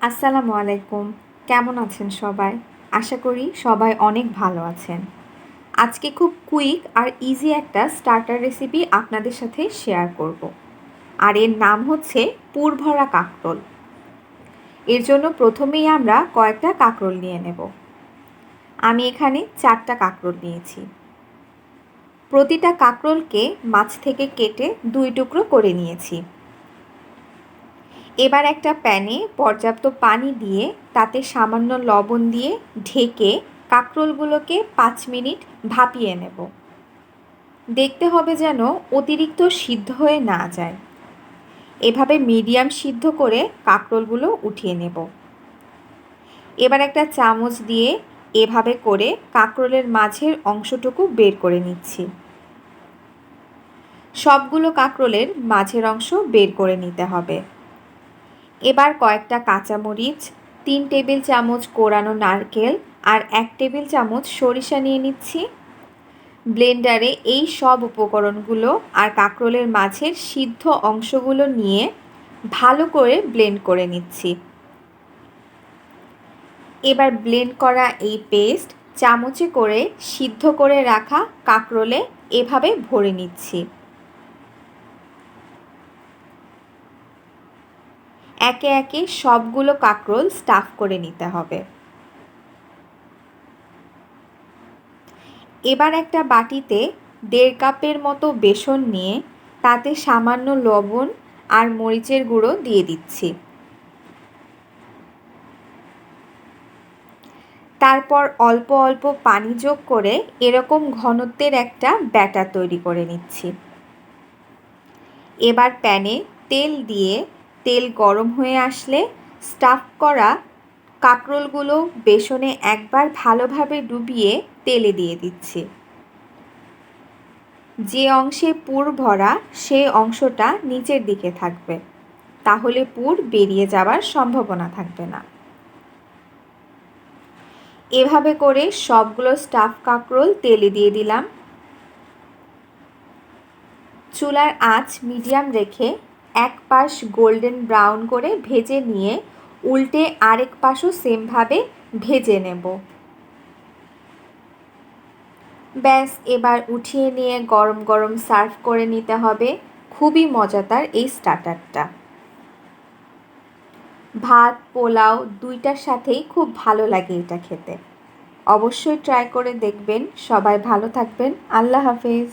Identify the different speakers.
Speaker 1: আসসালামু আলাইকুম। কেমন আছেন সবাই? আশা করি সবাই অনেক ভালো আছেন। আজকে খুব কুইক আর ইজি একটা স্টার্টার রেসিপি আপনাদের সাথে শেয়ার করব। আর এর নাম হচ্ছে পুরভরা কাঁকরোল। এর জন্য প্রথমেই আমরা কয়েকটা কাঁকরোল নিয়ে নেব। আমি এখানে 4টা কাঁকরোল নিয়েছি। প্রতিটা কাঁকরোলকে মাছ থেকে কেটে 2 টুকরো করে নিয়েছি। এবার একটা প্যানে পর্যাপ্ত পানি দিয়ে তাতে সামান্য লবণ দিয়ে ঢেকে কাঁকরোলগুলোকে 5 মিনিট ভাপিয়ে নেব। দেখতে হবে যেন অতিরিক্ত সিদ্ধ হয়ে না যায়। এভাবে মিডিয়াম সিদ্ধ করে কাঁকরোলগুলো উঠিয়ে নেব। এবার একটা চামচ দিয়ে এভাবে করে কাঁকরোলের মাঝের অংশটুকু বের করে নিচ্ছি। সবগুলো কাঁকরোলের মাঝের অংশ বের করে নিতে হবে। এবার কয়েকটা কাঁচামরিচ, 3 টেবিল চামচ কোরানো নারকেল আর 1 টেবিল চামচ সরিষা নিয়ে নিচ্ছি। ব্লেন্ডারে এই সব উপকরণগুলো আর কাঁকরোলের মাঝের সিদ্ধ অংশগুলো নিয়ে ভালো করে ব্লেন্ড করে নিচ্ছি। এবার ব্লেন্ড করা এই পেস্ট চামচে করে সিদ্ধ করে রাখা কাঁকরোলে এভাবে ভরে নিচ্ছি। একে একে সবগুলো কাঁকরোল স্টাফ করে নিতে হবে। এবার একটা বাটিতে 1.5 কাপের মতো বেসন নিয়ে তাতে সামান্য লবণ আর মরিচের গুঁড়ো দিয়ে দিচ্ছি। তারপর অল্প অল্প পানি যোগ করে এরকম ঘনত্বের একটা ব্যাটার তৈরি করে নিচ্ছি। এবার প্যানে তেল দিয়ে তেল গরম হয়ে আসলে স্টাফ করা কাঁকরোলগুলো বেসনে একবার ভালোভাবে ডুবিয়ে তেলে দিয়ে দিচ্ছি। যে অংশে পুর ভরা সেই অংশটা নিচের দিকে থাকবে, তাহলে পুর বেরিয়ে যাওয়ার সম্ভাবনা থাকবে না। এভাবে করে সবগুলো স্টাফ কাঁকরোল তেলে দিয়ে দিলাম। চুলার আঁচ মিডিয়াম রেখে এক পাশ গোল্ডেন ব্রাউন করে ভেজে নিয়ে উল্টে আরেক পাশও সেমভাবে ভেজে নেব। ব্যাস, এবার উঠিয়ে নিয়ে গরম গরম সার্ভ করে নিতে হবে। খুবই মজাদার এই স্টার্টারটা। ভাত, পোলাও দুইটার সাথেই খুব ভালো লাগে এটা খেতে। অবশ্যই ট্রাই করে দেখবেন। সবাই ভালো থাকবেন। আল্লাহ হাফেজ।